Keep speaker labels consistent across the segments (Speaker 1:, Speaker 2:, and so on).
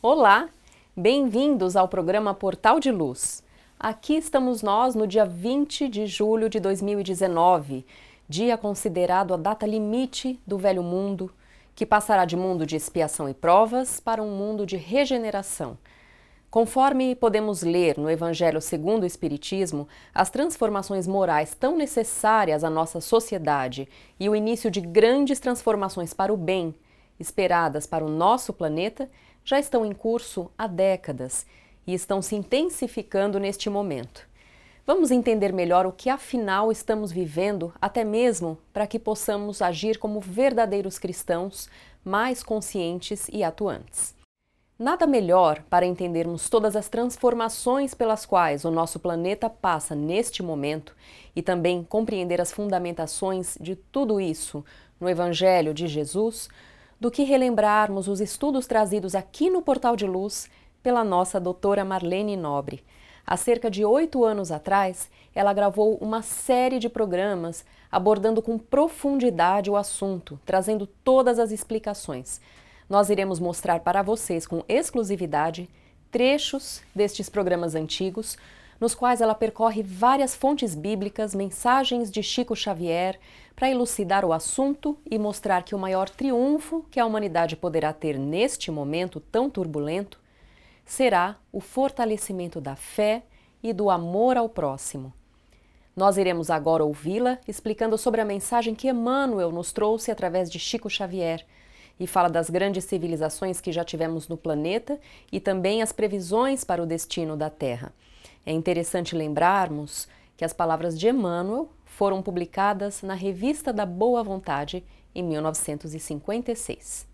Speaker 1: Olá, bem-vindos ao programa Portal de Luz. Aqui estamos nós no dia 20 de julho de 2019, dia considerado a data limite do velho mundo, que passará de mundo de expiação e provas para um mundo de regeneração. Conforme podemos ler no Evangelho segundo o Espiritismo, as transformações morais tão necessárias à nossa sociedade e o início de grandes transformações para o bem, esperadas para o nosso planeta, já estão em curso há décadas e estão se intensificando neste momento. Vamos entender melhor o que afinal estamos vivendo, até mesmo para que possamos agir como verdadeiros cristãos, mais conscientes e atuantes. Nada melhor para entendermos todas as transformações pelas quais o nosso planeta passa neste momento e também compreender as fundamentações de tudo isso no Evangelho de Jesus, do que relembrarmos os estudos trazidos aqui no Portal de Luz pela nossa doutora Marlene Nobre. Há cerca de 8 anos atrás, ela gravou uma série de programas abordando com profundidade o assunto, trazendo todas as explicações. Nós iremos mostrar para vocês com exclusividade trechos destes programas antigos, nos quais ela percorre várias fontes bíblicas, mensagens de Chico Xavier, para elucidar o assunto e mostrar que o maior triunfo que a humanidade poderá ter neste momento tão turbulento será o fortalecimento da fé e do amor ao próximo. Nós iremos agora ouvi-la explicando sobre a mensagem que Emmanuel nos trouxe através de Chico Xavier, e fala das grandes civilizações que já tivemos no planeta e também as previsões para o destino da Terra. É interessante lembrarmos que as palavras de Emmanuel foram publicadas na Revista da Boa Vontade em 1956.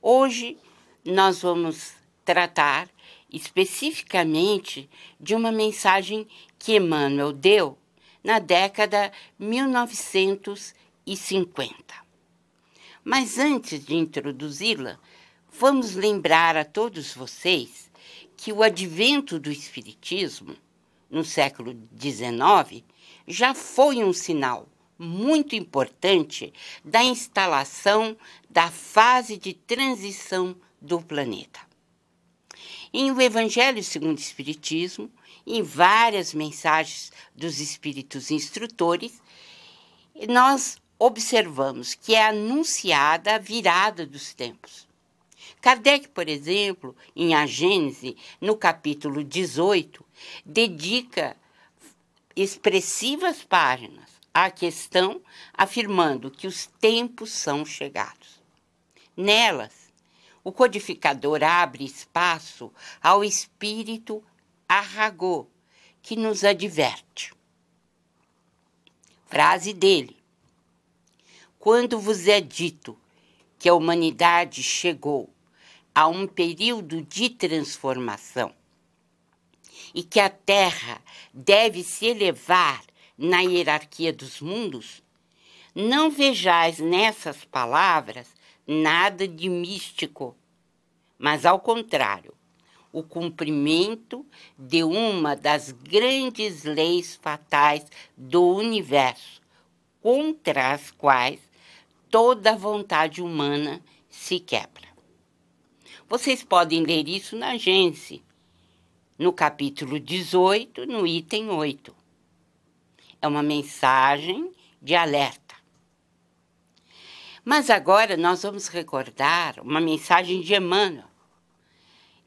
Speaker 2: Hoje nós vamos tratar especificamente de uma mensagem que Emmanuel deu na década 1950. Mas antes de introduzi-la, vamos lembrar a todos vocês que o advento do Espiritismo, no século XIX, já foi um sinal muito importante da instalação da fase de transição do planeta. Em O Evangelho segundo o Espiritismo, em várias mensagens dos Espíritos Instrutores, nós observamos que é anunciada a virada dos tempos. Kardec, por exemplo, em A Gênese, no capítulo 18, dedica expressivas páginas à questão, afirmando que os tempos são chegados. Nelas, o codificador abre espaço ao espírito Arago, que nos adverte. Frase dele: quando vos é dito que a humanidade chegou a um período de transformação e que a Terra deve se elevar na hierarquia dos mundos, não vejais nessas palavras nada de místico, mas, ao contrário, o cumprimento de uma das grandes leis fatais do universo, contra as quais toda a vontade humana se quebra. Vocês podem ler isso na Gênese, no capítulo 18, no item 8. É uma mensagem de alerta. Mas agora nós vamos recordar uma mensagem de Emmanuel,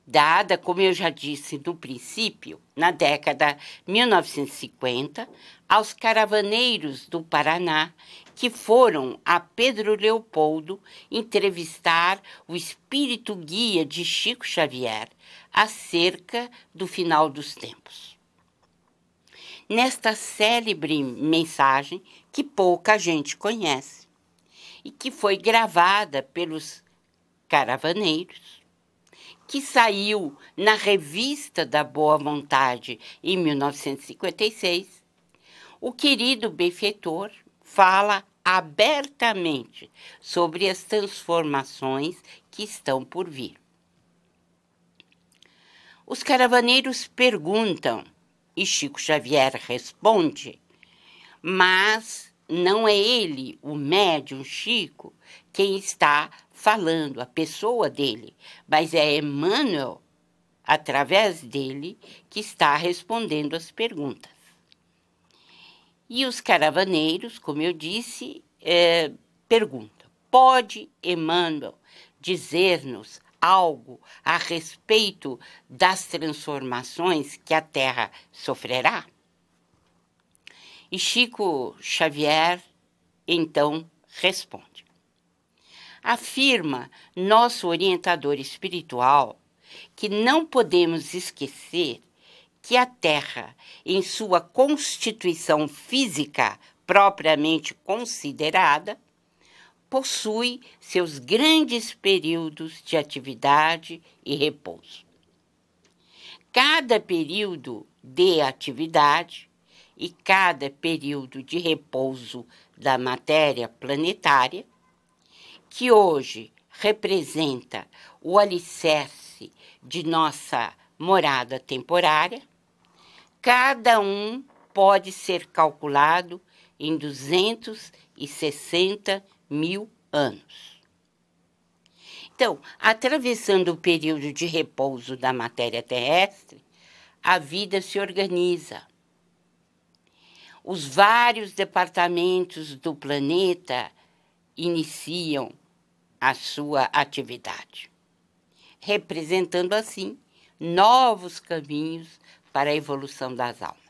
Speaker 2: dada, como eu já disse no princípio, na década 1950, aos caravaneiros do Paraná que foram a Pedro Leopoldo entrevistar o espírito guia de Chico Xavier acerca do final dos tempos. Nesta célebre mensagem, que pouca gente conhece, e que foi gravada pelos caravaneiros, que saiu na Revista da Boa Vontade em 1956, o querido benfeitor fala abertamente sobre as transformações que estão por vir. Os caravaneiros perguntam, e Chico Xavier responde, mas não é ele, o médium Chico, quem está falando, a pessoa dele, mas é Emmanuel, através dele, que está respondendo as perguntas. E os caravaneiros, como eu disse, perguntam: pode Emmanuel dizer-nos algo a respeito das transformações que a Terra sofrerá? E Chico Xavier, então, responde. Afirma nosso orientador espiritual que não podemos esquecer que a Terra, em sua constituição física propriamente considerada, possui seus grandes períodos de atividade e repouso. Cada período de atividade e cada período de repouso da matéria planetária, que hoje representa o alicerce de nossa morada temporária, cada um pode ser calculado em 260 mil anos. Então, atravessando o período de repouso da matéria terrestre, a vida se organiza. Os vários departamentos do planeta iniciam a sua atividade, representando assim novos caminhos para a evolução das almas.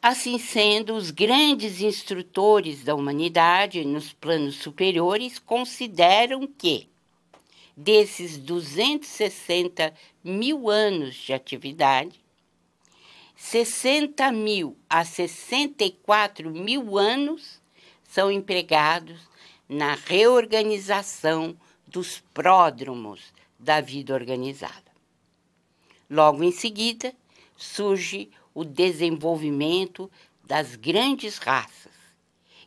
Speaker 2: Assim sendo, os grandes instrutores da humanidade nos planos superiores consideram que, desses 260 mil anos de atividade, 60 mil a 64 mil anos são empregados na reorganização dos pródromos da vida organizada. Logo em seguida, surge o desenvolvimento das grandes raças,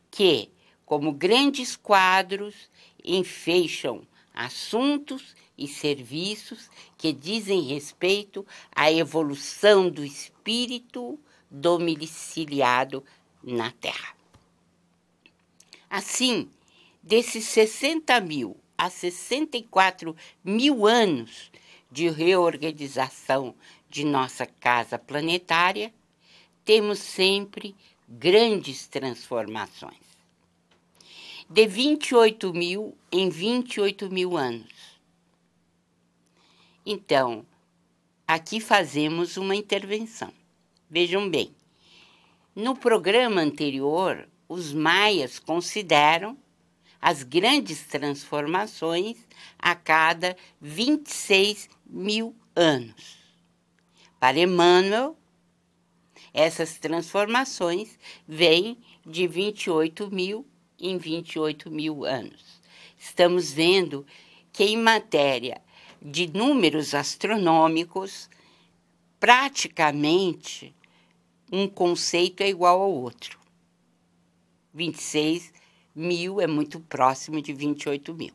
Speaker 2: que, como grandes quadros, enfeixam assuntos e serviços que dizem respeito à evolução do espírito domiciliado na Terra. Assim, desses 60 mil a 64 mil anos de reorganização de nossa casa planetária, temos sempre grandes transformações. De 28 mil em 28 mil anos. Então, aqui fazemos uma intervenção. Vejam bem, no programa anterior, os maias consideram as grandes transformações a cada 26 mil anos. Para Emmanuel, essas transformações vêm de 28 mil em 28 mil anos. Estamos vendo que, em matéria de números astronômicos, praticamente um conceito é igual ao outro. 26 mil é muito próximo de 28 mil.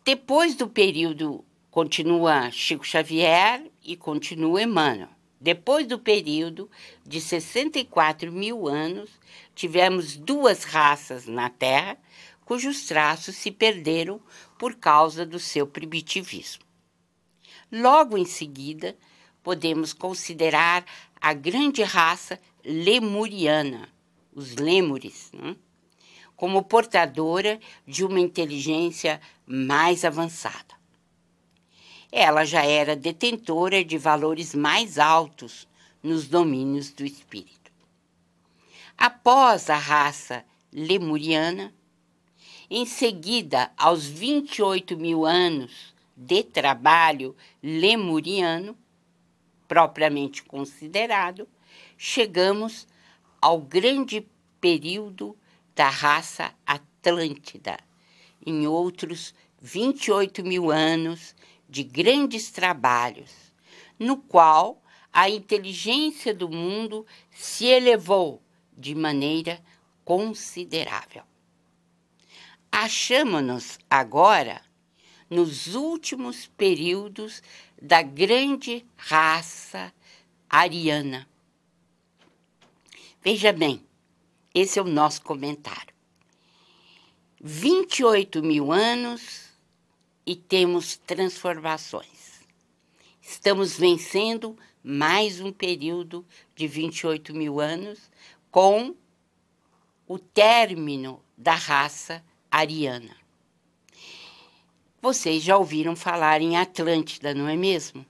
Speaker 2: Depois do período, continua Chico Xavier e continua Emmanuel. Depois do período de 64 mil anos, tivemos duas raças na Terra, cujos traços se perderam por causa do seu primitivismo. Logo em seguida, podemos considerar a grande raça lemuriana, os lêmures, né, como portadora de uma inteligência mais avançada. Ela já era detentora de valores mais altos nos domínios do espírito. Após a raça lemuriana, em seguida, aos 28 mil anos de trabalho lemuriano, propriamente considerado, chegamos ao grande período da raça Atlântida, em outros 28 mil anos de grandes trabalhos, no qual a inteligência do mundo se elevou de maneira considerável. Achamos-nos agora nos últimos períodos da grande raça ariana. Veja bem, esse é o nosso comentário. 28 mil anos e temos transformações. Estamos vencendo mais um período de 28 mil anos com o término da raça ariana. Vocês já ouviram falar em Atlântida, não é mesmo?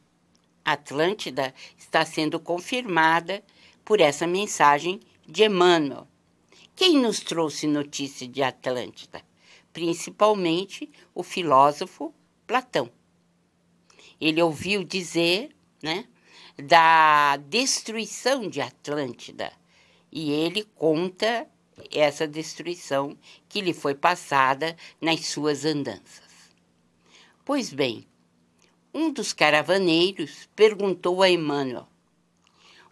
Speaker 2: Atlântida está sendo confirmada por essa mensagem de Emmanuel. Quem nos trouxe notícia de Atlântida? Principalmente o filósofo Platão. Ele ouviu dizer, né, da destruição de Atlântida e ele conta essa destruição que lhe foi passada nas suas andanças. Pois bem, um dos caravaneiros perguntou a Emmanuel: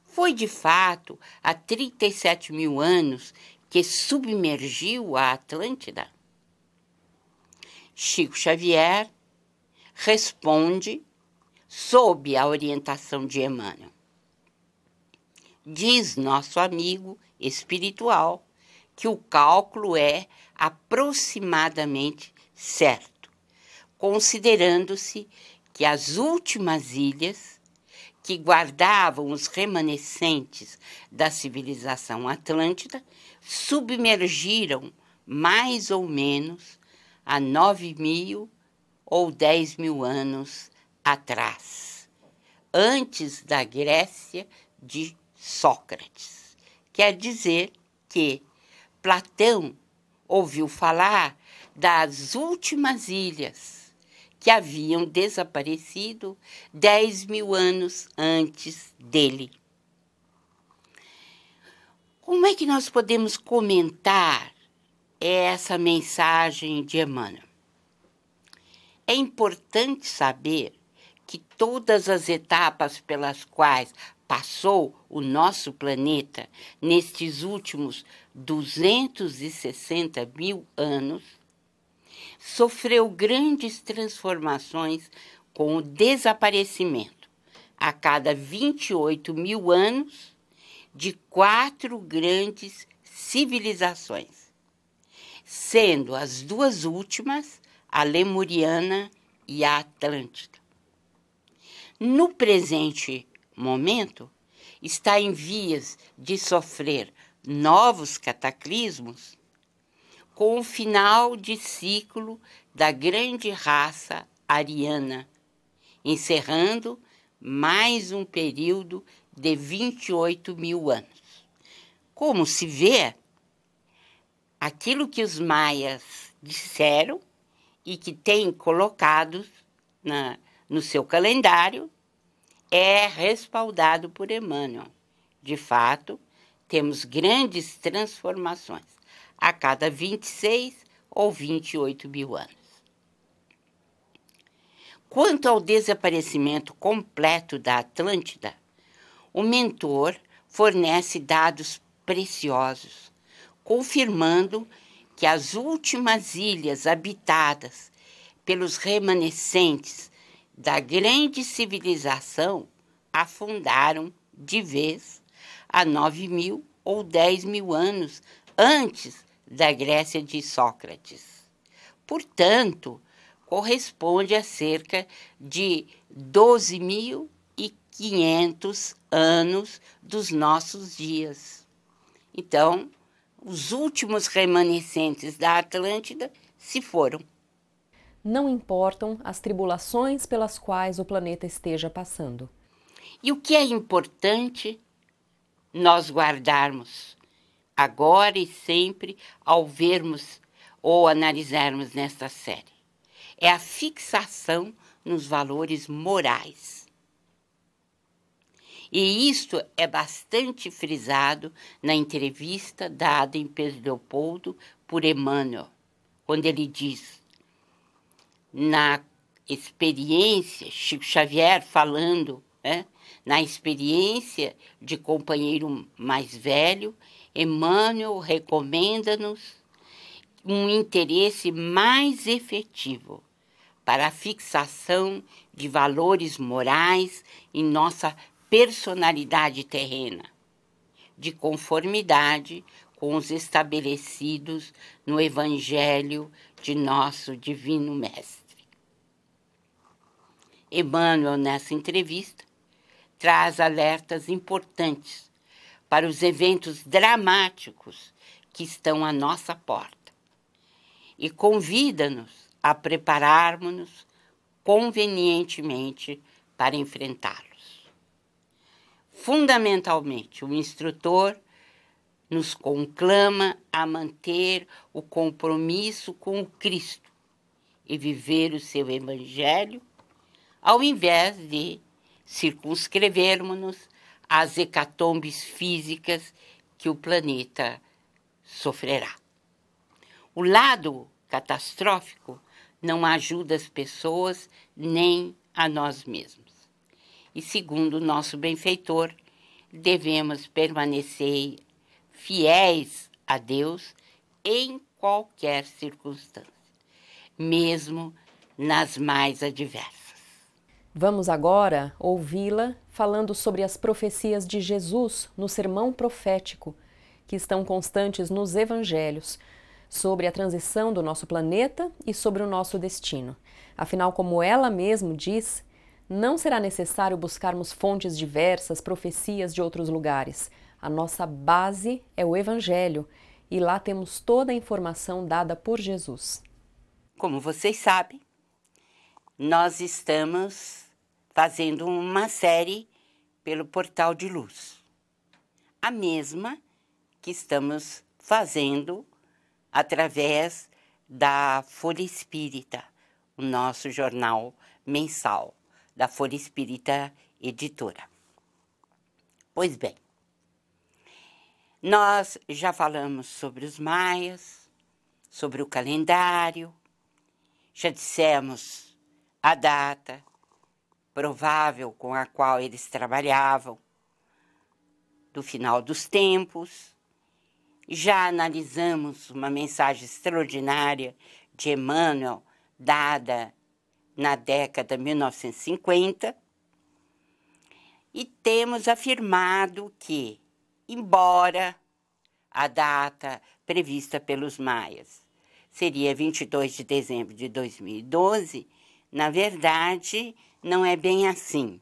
Speaker 2: foi de fato há 37 mil anos que submergiu a Atlântida? Chico Xavier responde sob a orientação de Emmanuel. Diz nosso amigo espiritual que o cálculo é aproximadamente certo, considerando-se que as últimas ilhas que guardavam os remanescentes da civilização atlântida submergiram mais ou menos há 9.000 ou 10.000 anos atrás, antes da Grécia de Sócrates. Quer dizer que Platão ouviu falar das últimas ilhas que haviam desaparecido 10.000 anos antes dele. Como é que nós podemos comentar essa mensagem de Emmanuel? É importante saber que todas as etapas pelas quais passou o nosso planeta nestes últimos 260 mil anos sofreu grandes transformações com o desaparecimento, a cada 28 mil anos, de 4 grandes civilizações, sendo as duas últimas a Lemuriana e a Atlântida. No presente momento, está em vias de sofrer novos cataclismos com o final de ciclo da grande raça ariana, encerrando mais um período de 28 mil anos. Como se vê, aquilo que os maias disseram e que têm colocado no seu calendário é respaldado por Emmanuel. De fato, temos grandes transformações a cada 26 ou 28 mil anos. Quanto ao desaparecimento completo da Atlântida, o mentor fornece dados preciosos, confirmando que as últimas ilhas habitadas pelos remanescentes da grande civilização afundaram de vez há 9.000 ou 10.000 anos antes da Grécia de Sócrates. Portanto, corresponde a cerca de 12.500 anos dos nossos dias. Então, os últimos remanescentes da Atlântida se foram.
Speaker 1: Não importam as tribulações pelas quais o planeta esteja passando.
Speaker 2: E o que é importante nós guardarmos agora e sempre ao vermos ou analisarmos nesta série? É a fixação nos valores morais. E isto é bastante frisado na entrevista dada em Pedro Leopoldo por Emmanuel, quando ele diz, na experiência, Chico Xavier falando, na experiência de companheiro mais velho, Emmanuel recomenda-nos um interesse mais efetivo para a fixação de valores morais em nossa personalidade terrena, de conformidade com os estabelecidos no Evangelho de nosso Divino Mestre. Emmanuel, nessa entrevista, traz alertas importantes para os eventos dramáticos que estão à nossa porta e convida-nos a prepararmos-nos convenientemente para enfrentá-los. Fundamentalmente, o instrutor nos conclama a manter o compromisso com o Cristo e viver o seu Evangelho, ao invés de circunscrevermos-nos às hecatombes físicas que o planeta sofrerá. O lado catastrófico não ajuda as pessoas nem a nós mesmos. E, segundo o nosso benfeitor, devemos permanecer fiéis a Deus em qualquer circunstância, mesmo nas mais adversas.
Speaker 1: Vamos agora ouvi-la falando sobre as profecias de Jesus no sermão profético, que estão constantes nos evangelhos, sobre a transição do nosso planeta e sobre o nosso destino. Afinal, como ela mesma diz, não será necessário buscarmos fontes diversas, profecias de outros lugares. A nossa base é o Evangelho e lá temos toda a informação dada por Jesus.
Speaker 2: Como vocês sabem, nós estamos fazendo uma série pelo Portal de Luz. A mesma que estamos fazendo através da Folha Espírita, o nosso jornal mensal da Folha Espírita Editora. Pois bem, nós já falamos sobre os maias, sobre o calendário, já dissemos a data provável com a qual eles trabalhavam, do final dos tempos. Já analisamos uma mensagem extraordinária de Emmanuel, dada na década de 1950, e temos afirmado que, embora a data prevista pelos maias seria 22 de dezembro de 2012, na verdade, não é bem assim.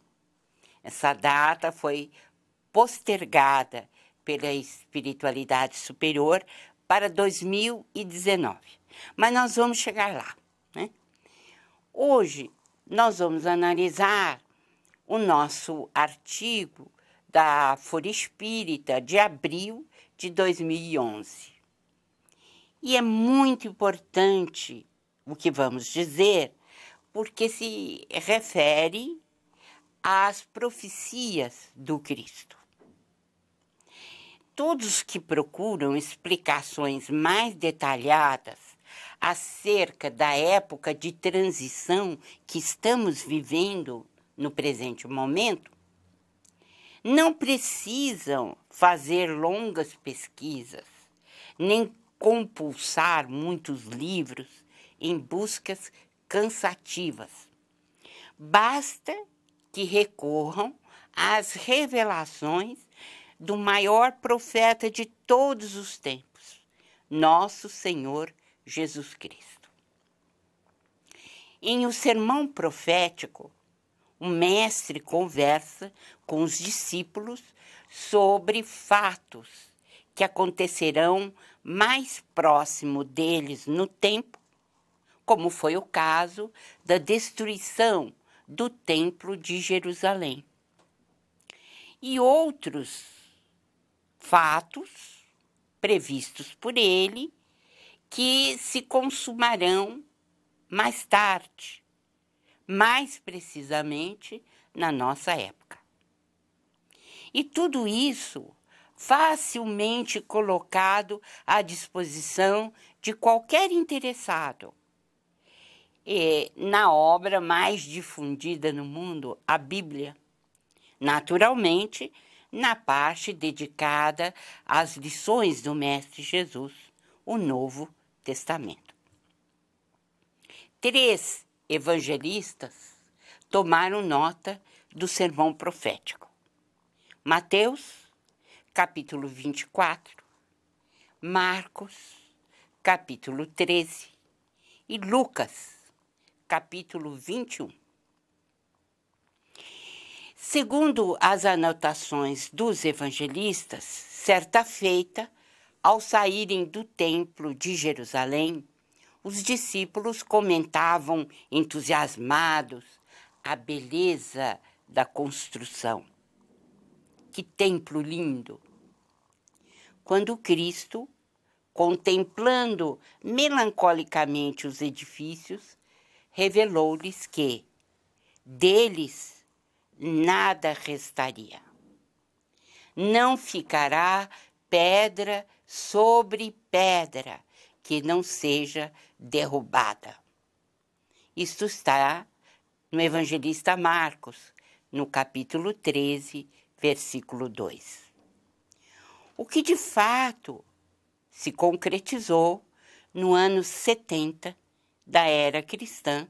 Speaker 2: Essa data foi postergada pela espiritualidade superior para 2019. Mas nós vamos chegar lá, né? Hoje, nós vamos analisar o nosso artigo da Folha Espírita de abril de 2011. E é muito importante o que vamos dizer, porque se refere às profecias do Cristo. Todos que procuram explicações mais detalhadas acerca da época de transição que estamos vivendo no presente momento, não precisam fazer longas pesquisas, nem compulsar muitos livros em buscas cansativas. Basta que recorram às revelações do maior profeta de todos os tempos, nosso Senhor Jesus Cristo. Em o sermão profético, o mestre conversa com os discípulos sobre fatos que acontecerão mais próximo deles no tempo, como foi o caso da destruição do Templo de Jerusalém. E outros fatos previstos por ele que se consumarão mais tarde, mais precisamente na nossa época. E tudo isso facilmente colocado à disposição de qualquer interessado. E na obra mais difundida no mundo, a Bíblia, naturalmente, na parte dedicada às lições do Mestre Jesus, o Novo Testamento. 3 evangelistas tomaram nota do sermão profético. Mateus, capítulo 24, Marcos, capítulo 13, e Lucas, capítulo 21. Segundo as anotações dos evangelistas, certa feita, ao saírem do templo de Jerusalém, os discípulos comentavam entusiasmados a beleza da construção. Que templo lindo! Quando Cristo, contemplando melancolicamente os edifícios, revelou-lhes que deles nada restaria. Não ficará pedra sobre pedra que não seja derrubada. Isto está no evangelista Marcos, no capítulo 13, versículo 2. O que de fato se concretizou no ano 70 da era cristã,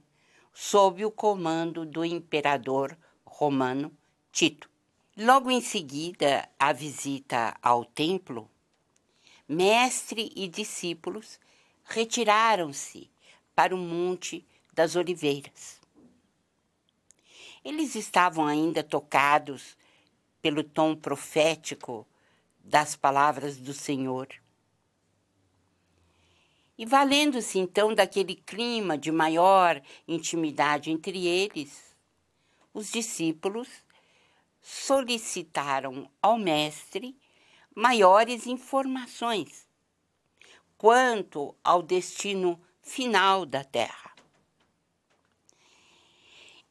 Speaker 2: sob o comando do imperador romano Tito. Logo em seguida à visita ao templo, mestre e discípulos retiraram-se para o Monte das Oliveiras. Eles estavam ainda tocados pelo tom profético das palavras do Senhor. E valendo-se então daquele clima de maior intimidade entre eles, os discípulos solicitaram ao mestre maiores informações quanto ao destino final da terra.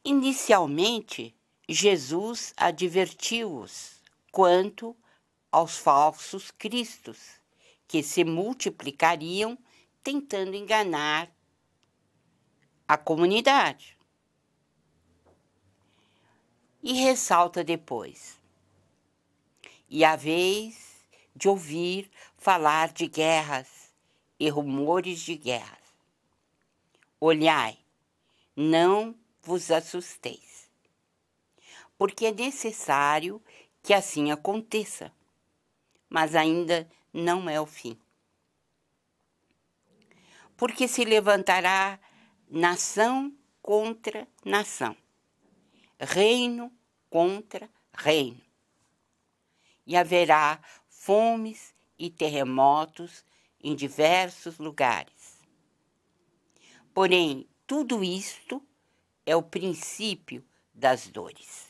Speaker 2: Inicialmente, Jesus advertiu-os quanto aos falsos cristos, que se multiplicariam tentando enganar a comunidade. E ressalta depois: e haveis de ouvir falar de guerras e rumores de guerras. Olhai, não vos assusteis, porque é necessário que assim aconteça, mas ainda não é o fim. Porque se levantará nação contra nação, reino contra reino, e haverá fomes e terremotos em diversos lugares. Porém, tudo isto é o princípio das dores.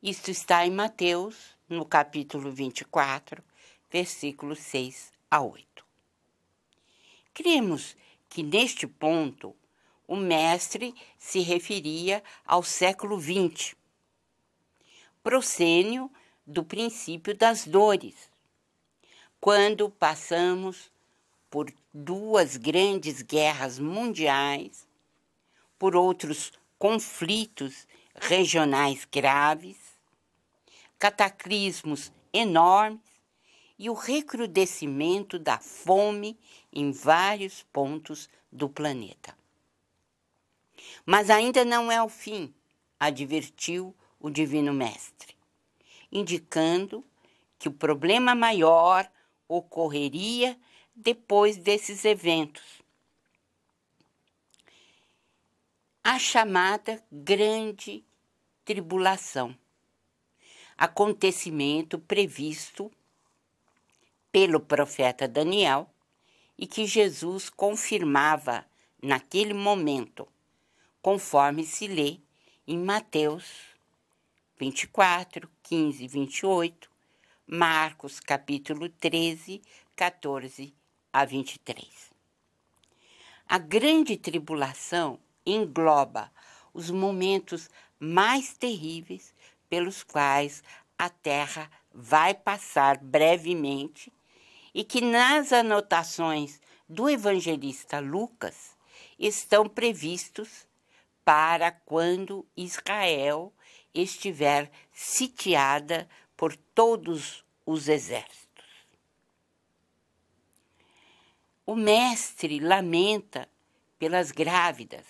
Speaker 2: Isto está em Mateus, no capítulo 24, versículos 6 a 8. Cremos que neste ponto o mestre se referia ao século XX, proscênio do princípio das dores, quando passamos por duas grandes guerras mundiais, por outros conflitos regionais graves, cataclismos enormes e o recrudescimento da fome em vários pontos do planeta. Mas ainda não é o fim, advertiu o Divino Mestre, indicando que o problema maior ocorreria depois desses eventos. A chamada Grande Tribulação, acontecimento previsto pelo profeta Daniel e que Jesus confirmava naquele momento, conforme se lê em Mateus 24, 15 e 28, Marcos capítulo 13, 14 a 23. A grande tribulação engloba os momentos mais terríveis pelos quais a terra vai passar brevemente e que nas anotações do evangelista Lucas estão previstos para quando Israel estiver sitiada por todos os exércitos. O mestre lamenta pelas grávidas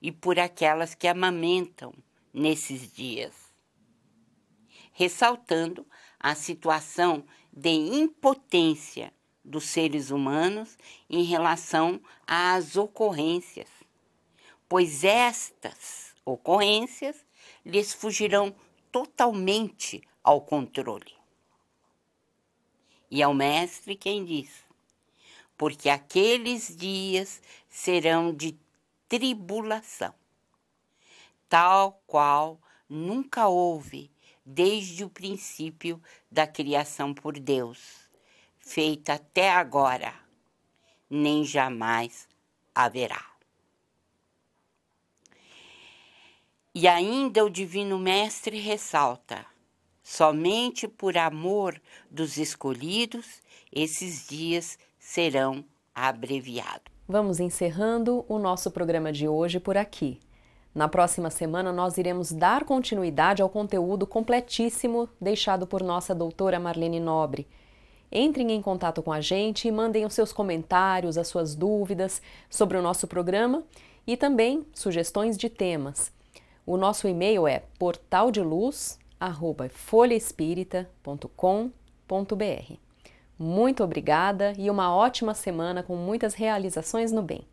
Speaker 2: e por aquelas que amamentam nesses dias, ressaltando a situação de impotência dos seres humanos em relação às ocorrências, pois estas ocorrências lhes fugirão totalmente ao controle. E é o Mestre quem diz: porque aqueles dias serão de tribulação, tal qual nunca houve desde o princípio da criação por Deus, feita até agora, nem jamais haverá. E ainda o Divino Mestre ressalta: somente por amor dos escolhidos, esses dias serão abreviados.
Speaker 1: Vamos encerrando o nosso programa de hoje por aqui. Na próxima semana, nós iremos dar continuidade ao conteúdo completíssimo deixado por nossa doutora Marlene Nobre. Entrem em contato com a gente e mandem os seus comentários, as suas dúvidas sobre o nosso programa e também sugestões de temas. O nosso e-mail é portaldeluz@folhaespirita.com.br. Muito obrigada e uma ótima semana com muitas realizações no bem.